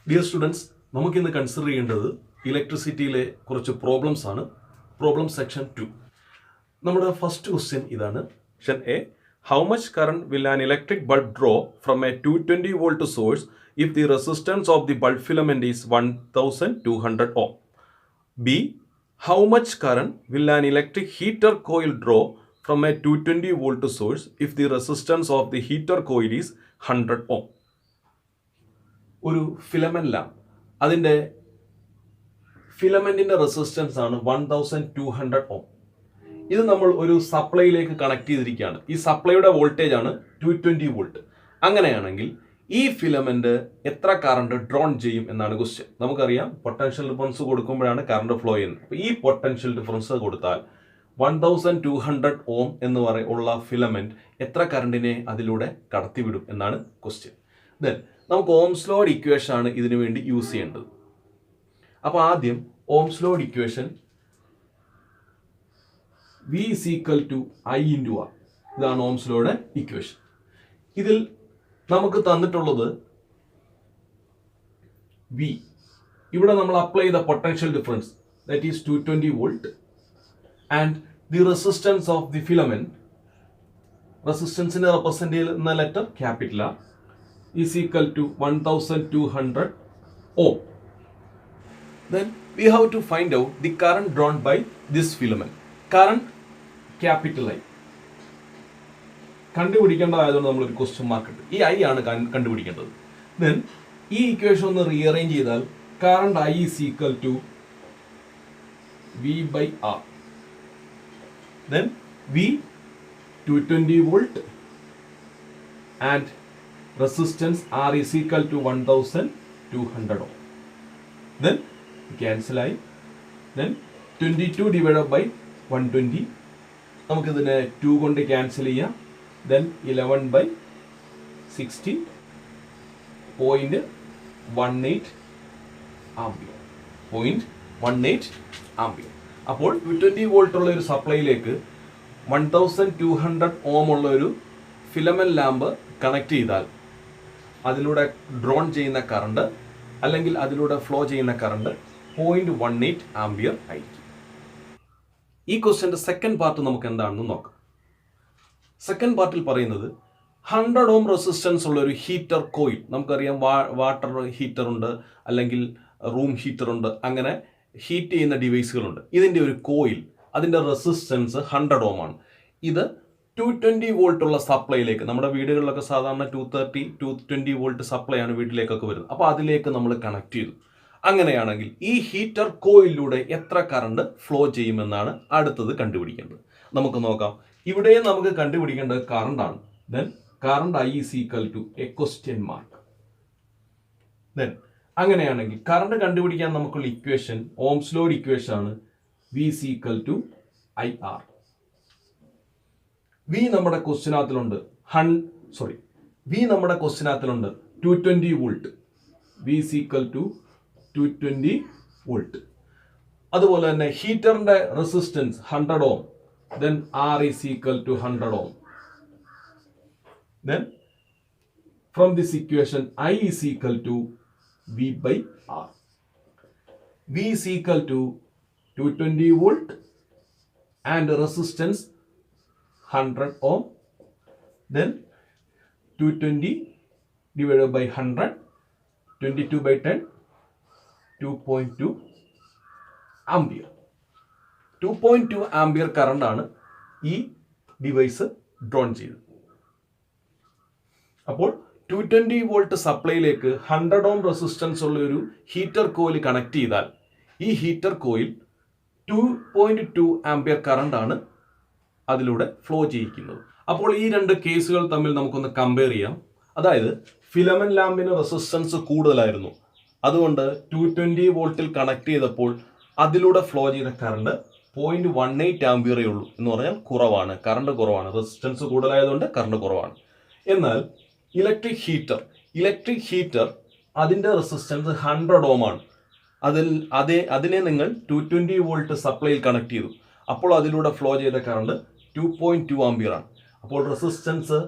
Dear students, നമുക്കിന്ന് consider ചെയ്യേണ്ടത് ഇലക്ട്രിസിറ്റിയിലെ കുറച്ച് പ്രോബ്ലംസ് ആണ്. Problem section 2. നമ്മുടെ ഫസ്റ്റ് ക്വസ്റ്റ്യൻ ഇതാണ്. Section A, how much current will an electric bulb draw from A 220 volt source if the resistance of the bulb filament is 1200 ohm? B, how much current will an electric heater coil draw from A 220 volt source if the resistance of the heater coil is 100 ohm? ഒരു filament lamp, അതിൻ്റെ ഫിലമെന്റിന്റെ resistance ആണ് 1200 ohm. ഇത് നമ്മൾ ഒരു സപ്ലൈയിലേക്ക് connect ചെയ്തിരിക്കുകയാണ്. ഈ സപ്ലൈയുടെ voltage ആണ് 220 volt. അങ്ങനെയാണെങ്കിൽ ഈ ഫിലമെന്റ് എത്ര കറണ്ട് ഡ്രോൺ ചെയ്യും എന്നാണ് ക്വസ്റ്റ്യൻ. നമുക്കറിയാം, പൊട്ടൻഷ്യൽ ഡിഫറൻസ് കൊടുക്കുമ്പോഴാണ് കറണ്ട് ഫ്ലോ ചെയ്യുന്നത്. അപ്പോൾ ഈ പൊട്ടൻഷ്യൽ ഡിഫറൻസ് കൊടുത്താൽ 1200 ohm എന്ന് ഉള്ള ഫിലമെന്റ് എത്ര കറണ്ടിനെ അതിലൂടെ കടത്തിവിടും എന്നാണ് ക്വസ്റ്റ്യൻ. ദെൻ നമുക്ക് ഓംസ് ലോഡ് ഇക്വേഷൻ ആണ് ഇതിനു വേണ്ടി യൂസ് ചെയ്യേണ്ടത്. അപ്പോൾ ആദ്യം ohm's law equation V is equal to I into R. ഇതാണ് ഓംസ് ലോഡ് ഇക്വേഷൻ. ഇതിൽ നമുക്ക് തന്നിട്ടുള്ളത് V. ഇവിടെ നമ്മൾ അപ്ലൈ ചെയ്ത potential difference, that is 220 volt, and the resistance of the filament, റെസിസ്റ്റൻസിനെ റെപ്രസെന്റ് ചെയ്യുന്ന letter capital R, is equal to 1200 ohm. Then we have to find out the current drawn by this filament. Current capital I. കണ്ടുപിടിക്കേണ്ടതായതുകൊണ്ട് നമ്മളൊരു question mark ഇട്ട് ഈ I ആണ് കണ്ടുപിടിക്കേണ്ടത്. Then ഈ equation ഒന്ന് rearrange ചെയ്താൽ current I is equal to V by R. Then V 220 volt and resistance R is equal to 1200 ohm. Then cancel I. Then 22 divided by 120. നമുക്ക് ഇതിനെ 2 കൊണ്ട് ക്യാൻസൽ ചെയ്യാം. Then 11 by 60 0.18 ampere. 0.18 ആംപിയർ. അപ്പോൾ 220 volt ഉള്ള ഒരു സപ്ലൈയിലേക്ക് 1200 ഓം ഉള്ള ഒരു ഫിലമെന്റ് ലാമ്പ് കണക്ട് ചെയ്താൽ അതിലൂടെ ഡ്രോൺ ചെയ്യുന്ന കറണ്ട് അല്ലെങ്കിൽ അതിലൂടെ ഫ്ലോ ചെയ്യുന്ന കറണ്ട് 0.18 ആംപിയർ ആയിരിക്കും. ഈ ക്വസ്റ്റ്യൻ്റെ സെക്കൻഡ് പാർട്ട് നമുക്ക് എന്താണെന്ന് നോക്കാം. സെക്കൻഡ് പാർട്ടിൽ പറയുന്നത് 100 ohm റെസിസ്റ്റൻസ് ഉള്ള ഒരു ഹീറ്റർ കോയിൽ, നമുക്കറിയാം വാട്ടർ ഹീറ്റർ ഉണ്ട്, അല്ലെങ്കിൽ റൂം ഹീറ്റർ ഉണ്ട്, അങ്ങനെ ഹീറ്റ് ചെയ്യുന്ന ഡിവൈസുകളുണ്ട്. ഇതിൻ്റെ ഒരു കോയിൽ, അതിൻ്റെ റെസിസ്റ്റൻസ് 100 ohm ആണ്. ഇത് 220 വോൾട്ട് ഉള്ള സപ്ലൈയിലേക്ക്, നമ്മുടെ വീടുകളിലൊക്കെ സാധാരണ 220 വോൾട്ട് സപ്ലൈ ആണ് വീട്ടിലേക്കൊക്കെ വരുന്നത്. അപ്പോൾ അതിലേക്ക് നമ്മൾ കണക്ട് ചെയ്തു. അങ്ങനെയാണെങ്കിൽ ഈ ഹീറ്റർ കോയിലൂടെ എത്ര കറണ്ട് ഫ്ലോ ചെയ്യുമെന്നാണ് അടുത്തത് കണ്ടുപിടിക്കേണ്ടത്. നമുക്ക് നോക്കാം. ഇവിടെ നമുക്ക് കണ്ടുപിടിക്കേണ്ടത് കറണ്ട് ആണ്. Then current I is equal to a question mark. Then അങ്ങനെയാണെങ്കിൽ കറണ്ട് കണ്ടുപിടിക്കാൻ നമുക്കുള്ള ഇക്വേഷൻ ഓംസ് ലോഡ് ഇക്വേഷൻ ആണ്. V is equal to I R. V നമ്മുടെ ക്വസ്റ്റ്യനകത്തിലുണ്ട് 220 volt. V is equal to 220 volt. അതുപോലെ തന്നെ ഹീറ്ററിന്റെ resistance 100 ohm. Then R is equal to 100 ohm. Then from this equation I is equal to V by R. V is equal to 220 volt and resistance 100 ohm. Then 220 divided by 100, 22 by 10, 2.2 ampere. 2.2 ampere current ആണ് ഈ device drone ചെയ്തത്. അപ്പോൾ 220 volt സപ്ലൈയിലേക്ക് 100 ohm resistance ഉള്ള ഒരു heater coil connect ചെയ്താൽ ഈ heater coil 2.2 ampere current ആണ് അതിലൂടെ ഫ്ലോ ചെയ്യിക്കുന്നത്. അപ്പോൾ ഈ രണ്ട് കേസുകൾ തമ്മിൽ നമുക്കൊന്ന് കമ്പയർ ചെയ്യാം. അതായത് ഫിലമെന്റ് ലാമ്പിന് റെസിസ്റ്റൻസ് കൂടുതലായിരുന്നു, അതുകൊണ്ട് 220 വോൾട്ടിൽ കണക്ട് ചെയ്തപ്പോൾ അതിലൂടെ ഫ്ലോ ചെയ്ത കറണ്ട് 0.18 ആംപിയറേ ഉള്ളൂ. എന്ന് പറഞ്ഞാൽ കുറവാണ്, കറണ്ട് കുറവാണ്. റെസിസ്റ്റൻസ് കൂടുതലായതുകൊണ്ട് കറണ്ട് കുറവാണ്. എന്നാൽ ഇലക്ട്രിക് ഹീറ്റർ അതിൻ്റെ റെസിസ്റ്റൻസ് 100 ohm ആണ്. അതിനെ നിങ്ങൾ 220 വോൾട്ട് സപ്ലൈയിൽ കണക്ട് ചെയ്തു. അപ്പോൾ അതിലൂടെ ഫ്ലോ ചെയ്ത കറണ്ട് 2.2 ആംപിയർ ആണ്. അപ്പോൾ റെസിസ്റ്റൻസ്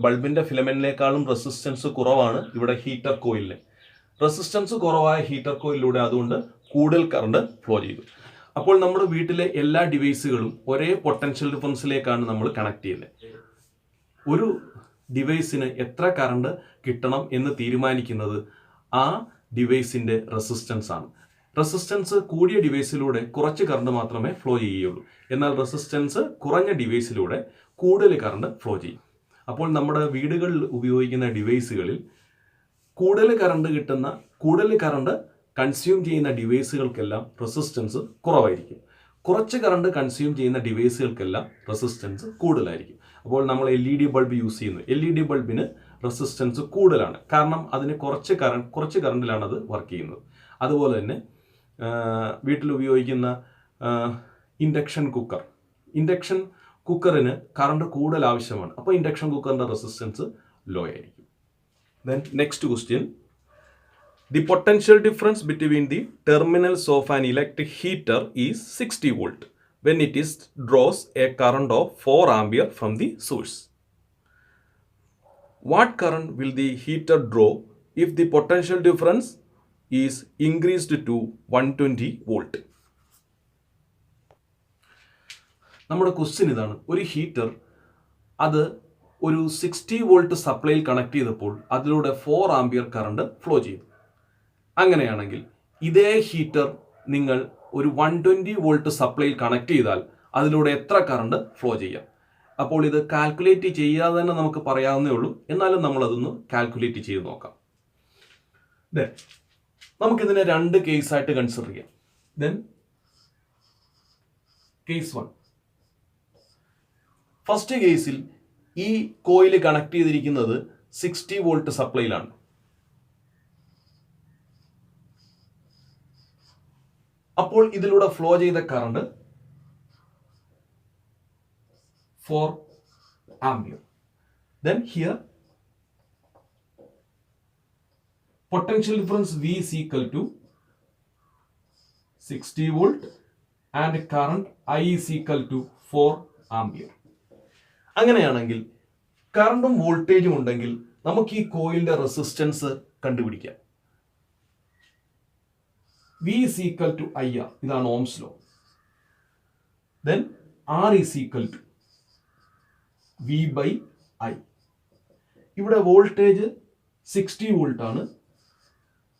ബൾബിന്റെ ഫിലമെന്റിനേക്കാളും റെസിസ്റ്റൻസ് കുറവാണ് ഇവിടെ ഹീറ്റർ കോയിലിന്. റെസിസ്റ്റൻസ് കുറവായ ഹീറ്റർ കോയിലിലൂടെ അതുകൊണ്ട് കൂടുതൽ കറണ്ട് ഫ്ലോ ചെയ്തു. അപ്പോൾ നമ്മുടെ വീട്ടിലെ എല്ലാ ഡിവൈസുകളും ഒരേ പൊട്ടൻഷ്യൽ ഡിഫറൻസിലേക്കാണ് നമ്മൾ കണക്ട് ചെയ്യുന്നത്. ഒരു ഡിവൈസിന് എത്ര കറണ്ട് കിട്ടണം എന്ന് തീരുമാനിക്കുന്നത് ആ ഡിവൈസിന്റെ റെസിസ്റ്റൻസ് ആണ്. റെസിസ്റ്റൻസ് കൂടിയ ഡിവൈസിലൂടെ കുറച്ച് കറണ്ട് മാത്രമേ ഫ്ലോ ചെയ്യുകയുള്ളൂ. എന്നാൽ റെസിസ്റ്റൻസ് കുറഞ്ഞ ഡിവൈസിലൂടെ കൂടുതൽ കറണ്ട് ഫ്ലോ ചെയ്യും. അപ്പോൾ നമ്മുടെ വീടുകളിൽ ഉപയോഗിക്കുന്ന ഡിവൈസുകളിൽ കൂടുതൽ കറണ്ട് കൺസ്യൂം ചെയ്യുന്ന ഡിവൈസുകൾക്കെല്ലാം റെസിസ്റ്റൻസ് കുറവായിരിക്കും. കുറച്ച് കറണ്ട് കൺസ്യൂം ചെയ്യുന്ന ഡിവൈസുകൾക്കെല്ലാം റെസിസ്റ്റൻസ് കൂടുതലായിരിക്കും. അപ്പോൾ നമ്മൾ LED ബൾബ് യൂസ് ചെയ്യുന്നു. LED ബൾബിന് റെസിസ്റ്റൻസ് കൂടുതലാണ്, കാരണം അതിന് കുറച്ച് കറണ്ടിലാണ് അത് വർക്ക് ചെയ്യുന്നത്. അതുപോലെ തന്നെ വീട്ടിൽ ഉപയോഗിക്കുന്ന ഇൻഡക്ഷൻ കുക്കറിന് കറണ്ട് കൂടുതൽ ആവശ്യമാണ്. അപ്പോൾ ഇൻഡക്ഷൻ കുക്കറിന്റെ റെസിസ്റ്റൻസ് ലോ ആയിരിക്കും. Then next question, the potential difference between the terminals of an electric heater is 60 volt when it draws a current of 4 ampere from the source. What current will the heater draw if the potential difference is increased to 120 volt? നമ്മുടെ question ഇതാണ്. ഒരു heater അത് ഒരു 60 volt സപ്ലൈയിൽ connect ചെയ്തപ്പോൾ അതിലൂടെ 4 ampere current flow ചെയ്തു. അങ്ങനെയാണെങ്കിൽ ഇതേ ഹീറ്റർ നിങ്ങൾ ഒരു 120 വോൾട്ട് സപ്ലൈയിൽ കണക്ട് ചെയ്താൽ അതിലൂടെ എത്ര കറണ്ട് ഫ്ലോ ചെയ്യാം? അപ്പോൾ ഇത് കാൽക്കുലേറ്റ് ചെയ്യാതെ തന്നെ നമുക്ക് പറയാവുന്നേ ഉള്ളൂ. എന്നാലും നമ്മൾ അതൊന്ന് കാൽക്കുലേറ്റ് ചെയ്ത് നോക്കാം. ദെൻ നമുക്കിതിനെ 2 കേസായിട്ട് കൺസിഡർ ചെയ്യാം. Then case 1. ഫസ്റ്റ് കേസിൽ ഈ കോയിൽ കണക്ട് ചെയ്തിരിക്കുന്നത് 60 വോൾട്ട് സപ്ലൈയിലാണ്. അപ്പോൾ ഇതിലൂടെ ഫ്ലോ ചെയ്ത current 4 ampere. Then here potential difference V is equal to 60 volt and current I is equal to 4 ampere. അങ്ങനെയാണെങ്കിൽ കറണ്ടും വോൾട്ടേജും ഉണ്ടെങ്കിൽ നമുക്ക് ഈ കോയിലിന്റെ റെസിസ്റ്റൻസ് കണ്ടുപിടിക്കാം. V is equal to IR. ഇതാണ് Ohm's law. Then R is equal to V by I. ഇവിടെ വോൾട്ടേജ് 60 വോൾട്ട് ആണ്,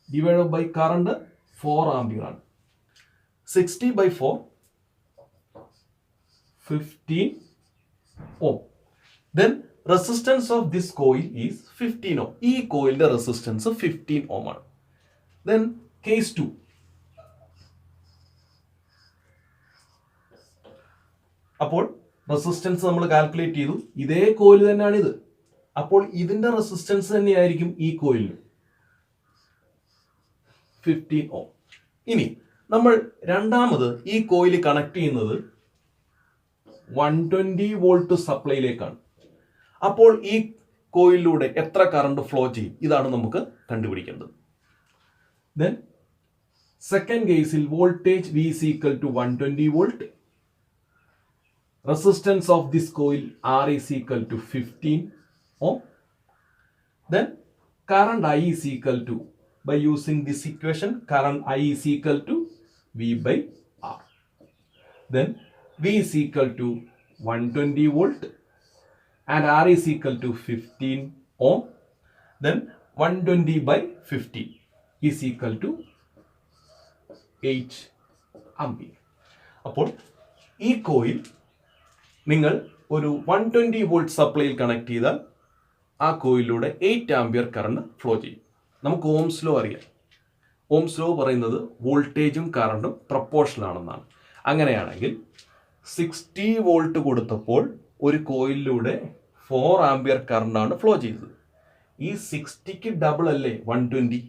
ഡിവൈഡ് ബൈ കറണ്ട് 4 ആംപിയർ ആണ്. 60 by 4 15 ohm. Then resistance of this coil is 15 ohm. ഈ കോയിലിന്റെ resistance 15 ohm ആണ്. Then case 2. അപ്പോൾ resistance നമ്മൾ calculate ചെയ്തു. ഇതേ കോയിൽ തന്നെയാണ് ഇത്. അപ്പോൾ ഇതിന്റെ റെസിസ്റ്റൻസ് തന്നെയായിരിക്കും ഈ കോയിലിന് 15 ohm. ഇനി നമ്മൾ രണ്ടാമത് ഈ കോയിൽ കണക്ട് ചെയ്യുന്നത് 120 വോൾട്ട് സപ്ലൈയിലേക്കാണ്. അപ്പോൾ ഈ കോയിലിലൂടെ എത്ര കറണ്ട് ഫ്ലോ ചെയ്യും? ഇതാണ് നമുക്ക് കണ്ടുപിടിക്കേണ്ടത്. ദെൻ സെക്കൻഡ് കേസിൽ voltage V is equal to 120 volt. Resistance of this coil R is equal to 15 ohm. Then current I is equal to, by using this equation, current I is equal to V by R. Then V is equal to 120 volt and R is equal to 15 ohm. Then 120 by 15 is equal to 8 ampere. അപ്പോൾ ഈ coil നിങ്ങൾ ഒരു 120 volt സപ്ലൈയിൽ connect ചെയ്താൽ ആ കോയിലൂടെ 8 ampere current flow ചെയ്യും. നമുക്ക് Ohm's law അറിയാം. Ohm's law പറയുന്നത് വോൾട്ടേജും കറണ്ടും പ്രൊപ്പോർഷണൽ ആണെന്നാണ്. അങ്ങനെയാണെങ്കിൽ 60 വോൾട്ട് കൊടുത്തപ്പോൾ ഒരു കോയിലിലൂടെ 4 ആംപിയർ കറണ്ടാണ് ഫ്ലോ ചെയ്തത്. ഈ 60ക്ക് ഡബിൾ അല്ലേ 120?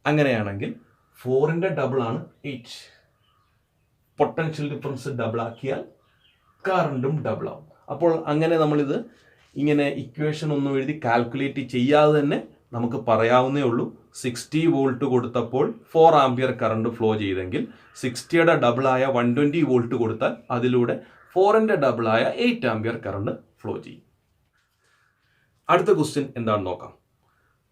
അങ്ങനെയാണെങ്കിൽ 4ന്റെ ഡബിൾ ആണ് 8. പൊട്ടൻഷ്യൽ ഡിഫറൻസ് ഡബിൾ ആക്കിയാൽ കറണ്ടും ഡബിൾ ആവും. അപ്പോൾ അങ്ങനെ നമ്മളിത് ഇങ്ങനെ ഇക്വേഷൻ ഒന്നും എഴുതി കാൽക്കുലേറ്റ് ചെയ്യാതെ തന്നെ നമുക്ക് പറയാവുന്നേ ഉള്ളൂ. 60 വോൾട്ട് കൊടുത്തപ്പോൾ 4 ആംപിയർ കറണ്ട് ഫ്ലോ ചെയ്തെങ്കിൽ 60യുടെ ഡബിളായ 120 വോൾട്ട് കൊടുത്താൽ അതിലൂടെ 4ന്റെ ഡബിളായ 8 ആംപിയർ കറണ്ട് ഫ്ലോ ചെയ്യും. അടുത്ത ക്വസ്റ്റ്യൻ എന്താണെന്ന് നോക്കാം.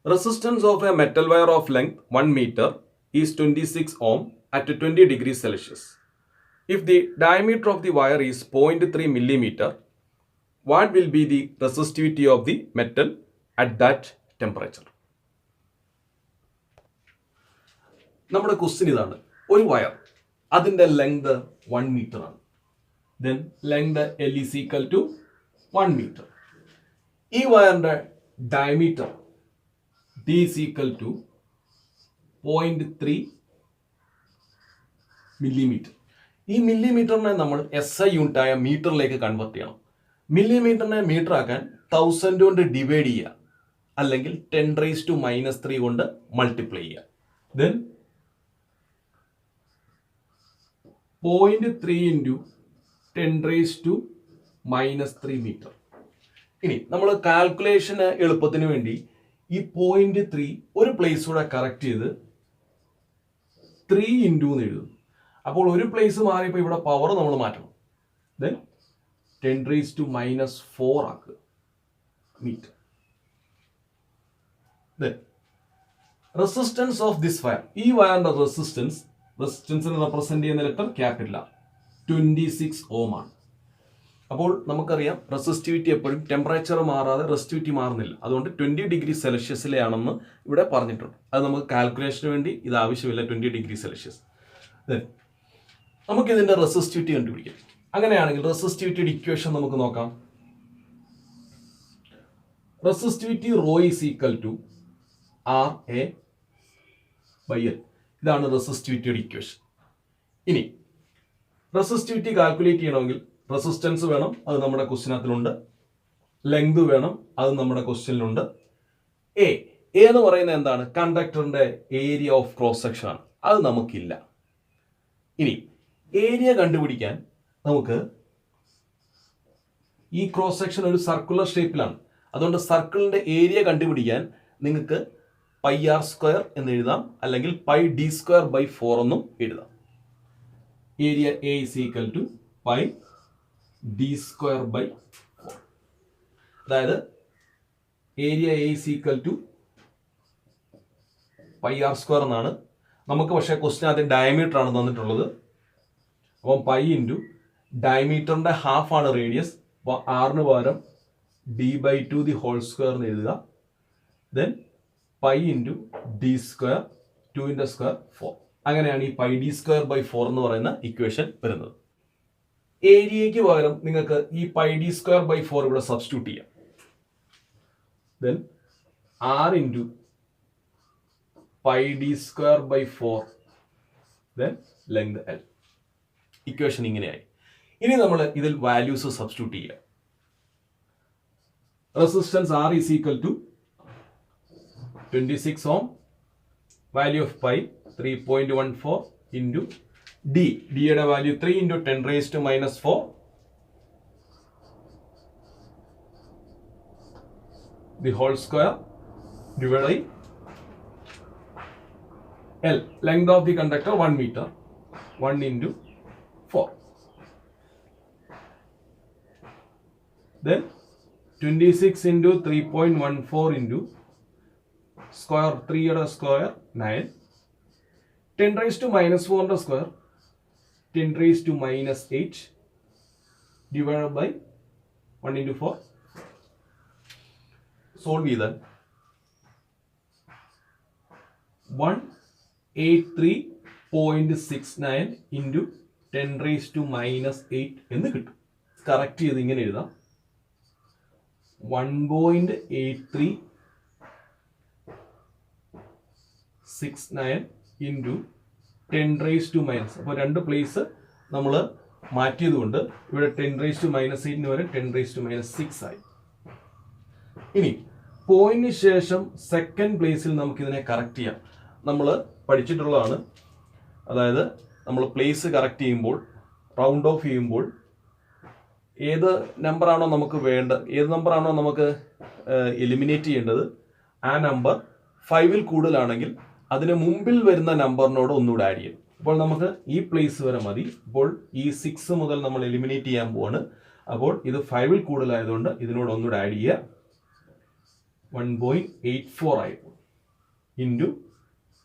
Resistance of a metal wire of length 1 meter is 26 ohm at 20 degrees Celsius. If the diameter of the wire is 0.3 millimeter, what will be the resistivity of the metal at that temperature? നമ്മുടെ question ഇതാണ്. ഒരു wire, അതിൻ്റെ length 1 metre ആണ്. Then length L is equal to 1 metre. ഈ വയറിൻ്റെ diameter D is equal to 0.3 millimeter. ഈ മില്ലിമീറ്ററിനെ നമ്മൾ SI unit ആയ മീറ്ററിലേക്ക് കൺവേർട്ട് ചെയ്യണം. മില്ലിമീറ്ററിനെ മീറ്റർ ആക്കാൻ 1000 കൊണ്ട് ഡിവൈഡ് ചെയ്യുക, അല്ലെങ്കിൽ 10⁻³ കൊണ്ട് മൾട്ടിപ്ലൈ ചെയ്യുക. Then 0.3 into 10⁻³ metre. ഇനി നമ്മൾ കാൽക്കുലേഷന് എളുപ്പത്തിന് വേണ്ടി ഈ 0.3 ഒരു പ്ലേസ് കൂടെ കറക്റ്റ് ചെയ്ത് 3 ഇൻറ്റു എന്ന് എഴുതും. അപ്പോൾ ഒരു പ്ലേസ് മാറിയപ്പോൾ ഇവിടെ പവർ നമ്മൾ മാറ്റണം. ദെൻ 10⁻⁴ ആക്കുക metre. Then resistance of this wire, ഈ വയറിന്റെ റെസിസ്റ്റൻസിനെ റെപ്രസെന്റ് ചെയ്യുന്ന ലെറ്റർ ക്യാപിറ്റൽ ആർ, 26 ഓം ആണ്. അപ്പോൾ നമുക്കറിയാം റെസിസ്റ്റിവിറ്റി എപ്പോഴും ടെമ്പറേച്ചർ മാറാതെ റെസിസ്റ്റിവിറ്റി മാറുന്നില്ല. അതുകൊണ്ട് 20 ഡിഗ്രി സെൽഷ്യസിലെയാണെന്ന് ഇവിടെ പറഞ്ഞിട്ടുണ്ട്. അത് നമുക്ക് കാൽക്കുലേഷന് വേണ്ടി ഇത് ആവശ്യമില്ല, 20 ഡിഗ്രി സെൽഷ്യസ്. നമുക്ക് ഇതിന്റെ റെസിസ്റ്റിവിറ്റി കണ്ടുപിടിക്കാം. അങ്ങനെയാണെങ്കിൽ റെസിസ്റ്റിവിറ്റിയുടെ ഇക്വേഷൻ നമുക്ക് നോക്കാം. Resistivity rho is equal to RA/L. ഇതാണ് റെസിസ്റ്റിവിറ്റിയുടെ ഇക്വേഷൻ. ഇനി റെസിസ്റ്റിവിറ്റി കാൽക്കുലേറ്റ് ചെയ്യണമെങ്കിൽ റെസിസ്റ്റൻസ് വേണം, അത് നമ്മുടെ ക്വസ്റ്റ്യനകത്തിലുണ്ട്. ലെങ്ത് വേണം, അത് നമ്മുടെ ക്വസ്റ്റ്യനിലുണ്ട്. എ എന്ന് പറയുന്നത് എന്താണ്? കണ്ടക്ടറിന്റെ ഏരിയ ഓഫ് ക്രോസ് സെക്ഷൻ ആണ്. അത് നമുക്കില്ല. ഇനി ഏരിയ കണ്ടുപിടിക്കാൻ നമുക്ക് ഈ ക്രോസ് സെക്ഷൻ ഒരു സർക്കുലർ ഷേപ്പിലാണ്. അതുകൊണ്ട് സർക്കിളിന്റെ ഏരിയ കണ്ടുപിടിക്കാൻ നിങ്ങൾക്ക് πr² എന്ന് എഴുതാം, അല്ലെങ്കിൽ πd²/4 എന്നും എഴുതാം. Area A is equal to πd²/4. അതായത് area A is equal to πr² എന്നാണ്. നമുക്ക് പക്ഷേ ക്വസ്റ്റ്യൻ ആദ്യം ഡയമീറ്റർ ആണ് തന്നിട്ടുള്ളത്. അപ്പം π ഇൻറ്റു ഡയമീറ്ററിന്റെ ഹാഫ് ആണ് റേഡിയസ്. അപ്പോൾ ആറിന് പകരം d/2 ദി ഹോൾ സ്ക്വയർ എന്ന് എഴുതുക. Then π into d², 2 square 4. അങ്ങനെയാണ് ഈ πd²/4 എന്ന് പറയുന്ന ഇക്വേഷൻ വരുന്നത്. ഏരിയയ്ക്ക് പകരം നിങ്ങൾക്ക് ഈ πd²/4 ഇവിടെ സബ്സ്റ്റിറ്റ്യൂട്ട് ചെയ്യാം. Then r into πd²/4, then length L. Equation ഇങ്ങനെയായി. ഇനി നമ്മൾ ഇതിൽ വാല്യൂസ് സബ്സ്റ്റിറ്റ്യൂട്ട് ചെയ്യുക. Resistance R is equal to 26 ohm, value of π 3.14 into ഡിയുടെ value 3 into 10⁻⁻⁴, the whole square divide by L, length of the conductor 1 metre, 1 into 4. Then 26 into 3.14 into square 3 square 9, 10⁻⁻⁴ square 10⁻⁻8 divided by 1 into 4. Solve ചെയ്താൽ 183.69 into 10⁻⁻8 എന്ന് കിട്ടും. Correct ചെയ്ത് ഇങ്ങനെ എഴുതാം. 1.8369 into 10⁻⁻. അപ്പോൾ രണ്ട് place നമ്മൾ മാറ്റിയത് കൊണ്ട് ഇവിടെ 10⁻⁻8 വരെ 10⁻⁻6 ആയി. ഇനി പോയിന്റിന് ശേഷം സെക്കൻഡ് പ്ലേസിൽ നമുക്ക് ഇതിനെ കറക്റ്റ് ചെയ്യാം. നമ്മൾ പഠിച്ചിട്ടുള്ളതാണ്. അതായത് നമ്മൾ പ്ലേസ് കറക്റ്റ് ചെയ്യുമ്പോൾ, റൗണ്ട് ഓഫ് ചെയ്യുമ്പോൾ ഏത് നമ്പറാണോ നമുക്ക് ഏത് നമ്പറാണോ നമുക്ക് എലിമിനേറ്റ് ചെയ്യേണ്ടത്, ആ നമ്പർ 5ൽ കൂടുതലാണെങ്കിൽ അതിന് മുമ്പിൽ വരുന്ന നമ്പറിനോട് ഒന്നുകൂടെ ആഡ് ചെയ്യും. അപ്പോൾ നമുക്ക് ഈ പ്ലേസ് വരെ മതി. അപ്പോൾ ഈ 6 മുതൽ നമ്മൾ എലിമിനേറ്റ് ചെയ്യാൻ പോവാണ്. അപ്പോൾ ഇത് 5ൽ കൂടുതലായതുകൊണ്ട് ഇതിനോട് ഒന്നുകൂടെ ആഡ് ചെയ്യുക. 1.84 ആയിരുന്നു ഇൻറ്റു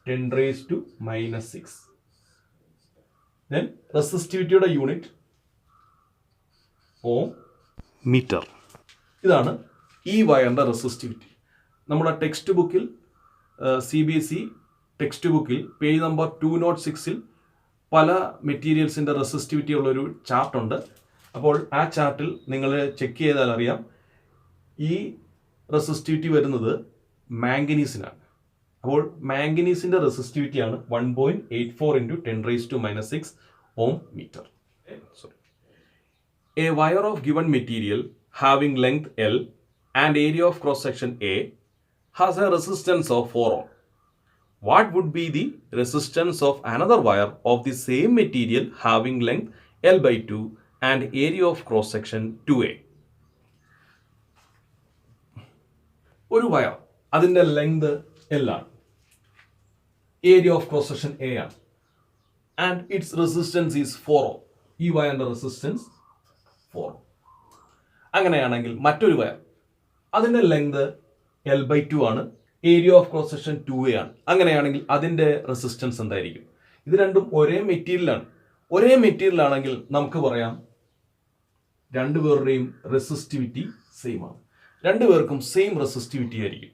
10⁻⁻6. ദെൻ റെസിസ്റ്റിവിറ്റിയുടെ യൂണിറ്റ് ഓം മീറ്റർ. ഇതാണ് ഈ വയറിൻ്റെ റെസിസ്റ്റിവിറ്റി. നമ്മുടെ ടെക്സ്റ്റ് ബുക്കിൽ CBSE ടെക്സ്റ്റ് ബുക്കിൽ പേജ് നമ്പർ 206 പല മെറ്റീരിയൽസിൻ്റെ റെസിസ്റ്റിവിറ്റി ഉള്ളൊരു ചാർട്ടുണ്ട്. അപ്പോൾ ആ ചാർട്ടിൽ നിങ്ങൾ ചെക്ക് ചെയ്താൽ അറിയാം ഈ റെസിസ്റ്റിവിറ്റി വരുന്നത് മാംഗനീസിനാണ്. അപ്പോൾ മാംഗനീസിൻ്റെ റെസിസ്റ്റിവിറ്റിയാണ് 1.84 ഇൻറ്റു 10⁻⁻6 ohm metre. A wire of given material having length L and area of cross section A has a resistance of 4 ohm. What would be the resistance of another wire of the same material having length L/2 and area of cross section 2A? ഒരു wire അതിൻ്റെ length L ആണ്, area of cross section A ആണ്, and it's resistance is 4 ohm. ഈ വയറിൻ്റെ resistance 4. അങ്ങനെയാണെങ്കിൽ മറ്റൊരു wire അതിൻ്റെ length L/2 ആണ്, area of cross section 2A ആണ്. അങ്ങനെയാണെങ്കിൽ അതിൻ്റെ റെസിസ്റ്റൻസ് എന്തായിരിക്കും? ഇത് രണ്ടും ഒരേ മെറ്റീരിയലാണ്. ഒരേ മെറ്റീരിയലാണെങ്കിൽ നമുക്ക് പറയാം രണ്ടുപേരുടെയും റെസിസ്റ്റിവിറ്റി സെയിം ആണ്. രണ്ടുപേർക്കും സെയിം റെസിസ്റ്റിവിറ്റി ആയിരിക്കും.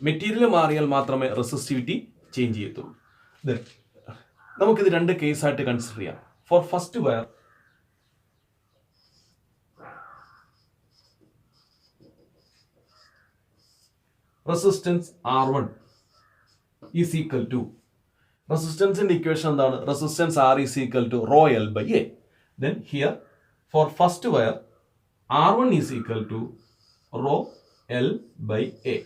മെറ്റീരിയൽ മാറിയാൽ മാത്രമേ റെസിസ്റ്റിവിറ്റി ചേഞ്ച് ചെയ്യത്തുള്ളൂ. നമുക്കിത് രണ്ട് കേസായിട്ട് കൺസിഡർ ചെയ്യാം. For first wire resistance R1 is equal to, റെസിസ്റ്റൻസിന്റെ ഇക്വേഷൻ എന്താണ്? Resistance R is equal to rho L/A. Then here for first wire R1 is equal to rho L/A.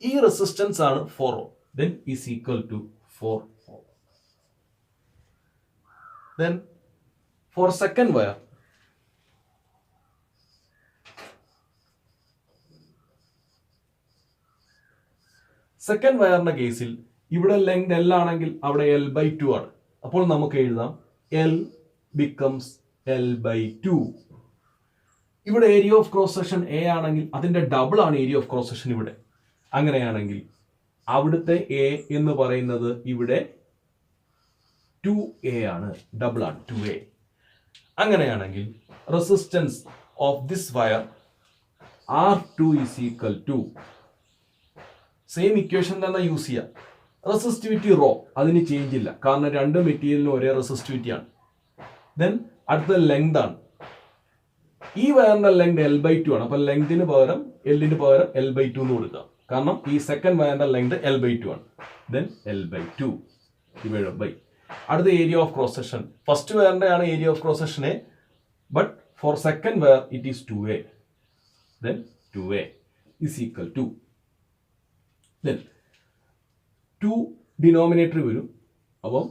ഈ റെസിസ്റ്റൻസ് ആണ് 4 ohm. Then is equal to 4 ohm. Then for second wire second വയറിന്റെ കേസിൽ ഇവിടെ length L ആണെങ്കിൽ അവിടെ L/2 ആണ്. അപ്പോൾ നമുക്ക് എഴുതാം L ബിക്കംസ് L/2. ഇവിടെ area of cross section A ആണെങ്കിൽ അതിന്റെ ഡബിൾ ആണ് ഏരിയ ഓഫ് ക്രോസ് സെക്ഷൻ ഇവിടെ. അങ്ങനെയാണെങ്കിൽ അവിടുത്തെ A എന്ന് പറയുന്നത് ഇവിടെ 2A ആണ്, ഡബിൾ ആണ് 2A. അങ്ങനെയാണെങ്കിൽ resistance of this wire R2 is equal to, same equation തന്നെ യൂസ് ചെയ്യാം. റെസിസ്റ്റിവിറ്റി റോ, അതിന് ചേഞ്ച് ഇല്ല, കാരണം രണ്ട് മെറ്റീരിയലിനും ഒരേ റെസിസ്റ്റിവിറ്റി ആണ്. ദെൻ അടുത്ത ലെങ്ത് ആണ്. ഈ വയറിന്റെ ലെങ്ത് L/2 ആണ്. അപ്പൊ ലെങ്തിന് പകരം എല്ലിന് പകരം L/2 എന്ന് കൊടുക്കാം, കാരണം ഈ സെക്കൻഡ് വയറിന്റെ ലെങ്ത് L/2 ആണ്. ദെൻ L/2 ഡിവൈഡഡ് ബൈ അടുത്ത area of cross section. First വയറിന്റെ ആണ് area of cross section A, but for second wire it is 2A. Then 2A is equal to, then 2 denominator വരും. അപ്പം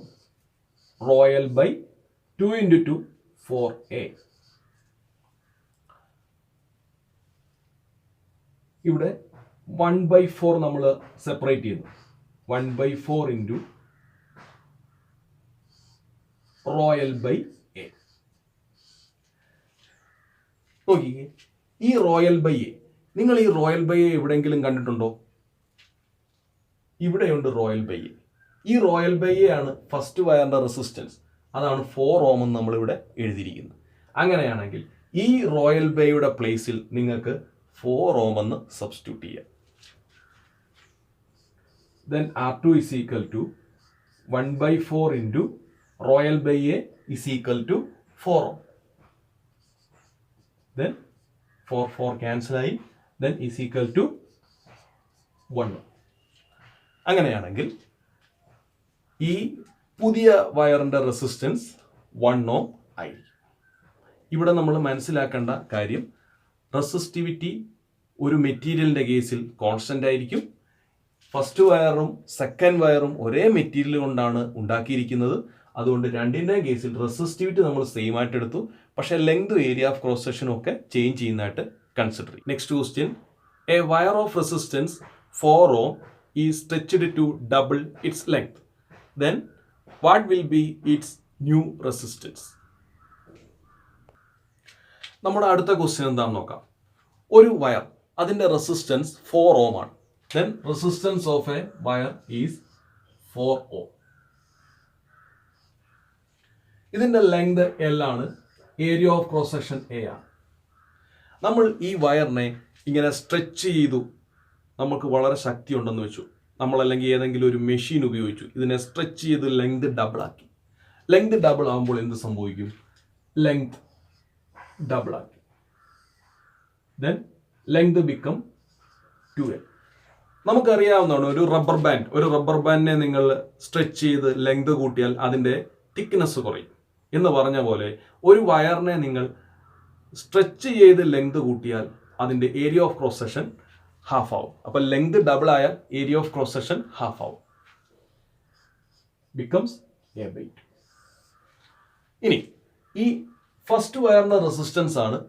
raw L/2 into 2 4A. ഇവിടെ 1/4 നമ്മൾ separate ചെയ്യുന്നു. 1/4 into rho L/A. നോക്കിക്കേ, ഈ raw L/A, നിങ്ങൾ ഈ റോ L/A എവിടെയെങ്കിലും കണ്ടിട്ടുണ്ടോ? ഇവിടെയുണ്ട് റോ L/A. ഈ റോ L/A ആണ് ഫസ്റ്റ് വയറിന്റെ റെസിസ്റ്റൻസ്. അതാണ് 4 ohm എന്ന് നമ്മളിവിടെ എഴുതിയിരിക്കുന്നത്. അങ്ങനെയാണെങ്കിൽ ഈ റോ L/A പ്ലേസിൽ നിങ്ങൾക്ക് 4 ohm എന്ന് സബ്സ്റ്റിറ്റ്യൂട്ട് ചെയ്യാം. Then R2 is equal to 1/4 into rho L/A is equal to 4 ohm. Then 4 cancel ആയി. Then is equal to 1. അങ്ങനെയാണെങ്കിൽ ഈ പുതിയ വയറിന്റെ റെസിസ്റ്റൻസ് 1 ohm ആയിരിക്കും. ഇവിടെ നമ്മൾ മനസ്സിലാക്കേണ്ട കാര്യം, റെസിസ്റ്റിവിറ്റി ഒരു മെറ്റീരിയലിന്റെ കേസിൽ കോൺസ്റ്റന്റ് ആയിരിക്കും. ഫസ്റ്റ് വയറും സെക്കൻഡ് വയറും ഒരേ മെറ്റീരിയൽ കൊണ്ടാണ് ഉണ്ടാക്കിയിരിക്കുന്നത്. അതുകൊണ്ട് രണ്ടിൻ്റെയും കേസിൽ റെസിസ്റ്റിവിറ്റി നമ്മൾ സെയിം ആയിട്ട് എടുത്തു, പക്ഷെ ലെങ്ത് ഏരിയ ഓഫ് ക്രോസ് സെക്ഷനും ഒക്കെ ചേഞ്ച് ചെയ്യുന്നതായിട്ട് കൺസിഡർ ചെയ്യും. Next question, A wire of resistance 4 ohm is stretched to double its length. Then what will be its new resistance? നമ്മുടെ അടുത്ത ക്വസ്റ്റ്യൻ എന്താണെന്ന് നോക്കാം. ഒരു വയർ അതിൻ്റെ റെസിസ്റ്റൻസ് 4 ഓം ആണ്. Then resistance of A wire is 4 ഓം. ഇതിൻ്റെ ലെങ്ത് L ആണ്, area of cross section A ആണ്. നമ്മൾ ഈ വയറിനെ ഇങ്ങനെ സ്ട്രെച്ച് ചെയ്തു, നമുക്ക് വളരെ ശക്തി ഉണ്ടെന്ന് വെച്ചു, നമ്മളല്ലെങ്കിൽ ഏതെങ്കിലും ഒരു മെഷീൻ ഉപയോഗിച്ചു, ഇതിനെ സ്ട്രെച്ച് ചെയ്ത് ലെങ്ത് ഡബിൾ ആക്കി. ലെങ്ത് ഡബിൾ ആകുമ്പോൾ എന്ത് സംഭവിക്കും? ലെങ്ത് ഡബിൾ ആക്കി. Then length become 2L. നമുക്കറിയാവുന്നതാണ് ഒരു റബ്ബർ ബാൻഡിനെ നിങ്ങൾ സ്ട്രെച്ച് ചെയ്ത് ലെങ്ത് കൂട്ടിയാൽ അതിൻ്റെ തിക്നെസ് കുറയും എന്ന് പറഞ്ഞ പോലെ ഒരു വയറിനെ നിങ്ങൾ സ്ട്രെച്ച് ചെയ്ത് ലെങ്ത് കൂട്ടിയാൽ അതിൻ്റെ area of cross section half ആവും. അപ്പം ലെങ്ത് ഡബിൾ ആയാൽ area of cross section half ആവും, ബിക്കംസ് A/2. ഇനി ഈ ഫസ്റ്റ് വയറിന്റെ റെസിസ്റ്റൻസ് ആണ്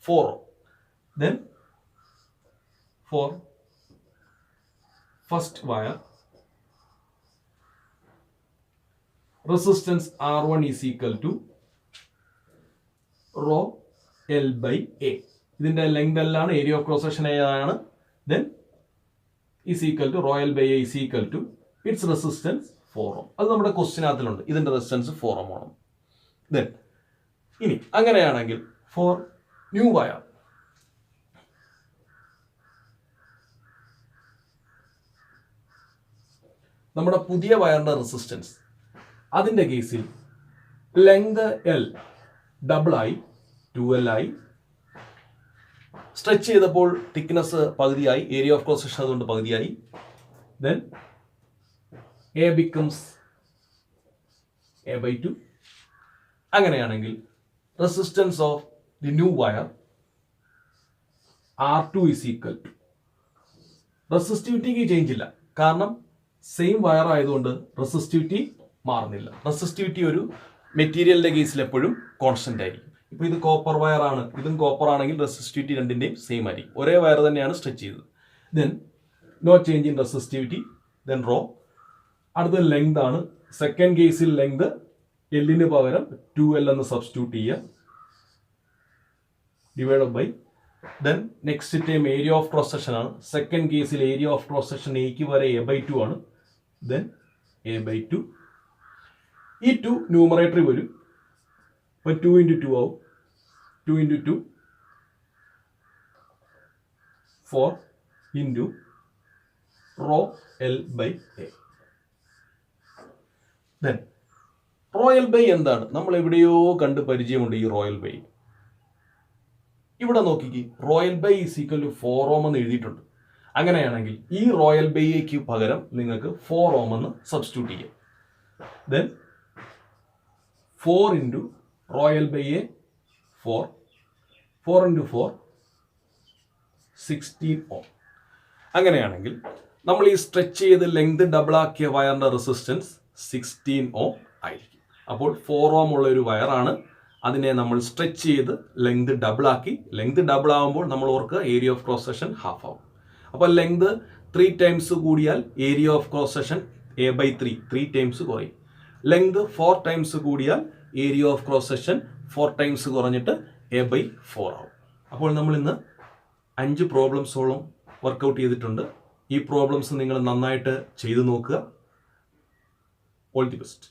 4 ohm. Then for first wire resistance R1 is equal to rho L/A. ഇതിന്റെ ലെങ്ത് L ആണ്, area of cross section A ആണ്. Then is equal to rho L/A is equal to its resistance 4 ohm. അത് നമ്മുടെ ക്വസ്റ്റ്യനകത്തിലുണ്ട്, ഇതിന്റെ resistance 4 ഓം ആണ്. Then ഇനി അങ്ങനെയാണെങ്കിൽ for new wire നമ്മുടെ പുതിയ വയറിന്റെ റെസിസ്റ്റൻസ്, അതിന്റെ കേസിൽ ലെങ്ത് L ഡബിൾ ആയി 2L ആയി. സ്ട്രെച്ച് ചെയ്തപ്പോൾ തിക്നെസ് പകുതിയായി, ഏരിയ ഓഫ് ക്രോസ് സെക്ഷൻ അതുകൊണ്ട് പകുതിയായി. Then A becomes A/2. അങ്ങനെയാണെങ്കിൽ resistance of the new wire R2 is equal to, റെസിസ്റ്റിവിറ്റിക്ക് ചേഞ്ച് ഇല്ല, കാരണം സെയിം വയർ ആയതുകൊണ്ട് റെസിസ്റ്റിവിറ്റി മാറുന്നില്ല. റെസിസ്റ്റിവിറ്റി ഒരു മെറ്റീരിയലിന്റെ കേസിൽ എപ്പോഴും കോൺസ്റ്റന്റ് ആയിരിക്കും. ഇപ്പൊ ഇത് കോപ്പർ വയർ ആണ്, ഇതും കോപ്പർ ആണെങ്കിൽ റെസിസ്റ്റിവിറ്റി രണ്ടിന്റെയും സെയിം ആയിരിക്കും, ഒരേ വയർ തന്നെയാണ് സ്ട്രെച്ച് ചെയ്തത്. Then no change in resistivity. Then rho. അടുത്ത ലെങ്ത് ആണ്. സെക്കൻഡ് കേസിൽ ലെങ്ത് L പകരം 2L എന്ന് സബ്സ്റ്റിറ്റ്യൂട്ട് ചെയ്യുക, divide by. Then next time area of cross section ആണ്. സെക്കൻഡ് കേസിൽ ഏരിയ ഓഫ് ക്രോസ് സെക്ഷൻ എക്ക് വരെ A/2 ആണ്. Then A/2. ഈ 2 ന്യൂമറേറ്ററി വരും, അപ്പോൾ 2 × 2 ആവും. 2 × 2 4 into rho L/A. Then rho L by എന്താണ്? നമ്മൾ എവിടെയോ കണ്ട് പരിചയമുണ്ട് ഈ റോയൽ ബൈ. ഇവിടെ നോക്കിക്ക്, rho L by is equal to 4 ohm എന്ന് എഴുതിയിട്ടുണ്ട്. അങ്ങനെയാണെങ്കിൽ ഈ റോയൽ ബൈക്ക് പകരം നിങ്ങൾക്ക് 4 ഓം എന്ന് സബ്സ്റ്റിറ്റ്യൂട്ട് ചെയ്യാം. ദെൻ 4 ഇൻറ്റു റോയൽ ബൈ 4 × 4 16 ഓം. അങ്ങനെയാണെങ്കിൽ നമ്മൾ ഈ സ്ട്രെച്ച് ചെയ്ത് ലെങ്ത് ഡബിൾ ആക്കിയ വയറിന്റെ റെസിസ്റ്റൻസ് 16 ഓം ആയിരിക്കും. അപ്പോൾ 4 ഓം ഉള്ള ഒരു വയറാണ്, അതിനെ നമ്മൾ സ്ട്രെച്ച് ചെയ്ത് ലെങ്ത് ഡബിൾ ആക്കി. ലെങ്ത് ഡബിൾ ആകുമ്പോൾ നമ്മൾ ഓർക്കുക area of cross section half ആവും. അപ്പോൾ ലെങ്ത് 3 ടൈംസ് കൂടിയാൽ area of cross section A/3 3 times കുറയും. ലെങ്ത് 4 ടൈംസ് കൂടിയാൽ area of cross section 4 times കുറഞ്ഞിട്ട് A/4 ആവും. അപ്പോൾ നമ്മൾ ഇന്ന് 5 പ്രോബ്ലംസോളം വർക്കൗട്ട് ചെയ്തിട്ടുണ്ട്. ഈ പ്രോബ്ലംസ് നിങ്ങൾ നന്നായിട്ട് ചെയ്തു നോക്കുക. All the best.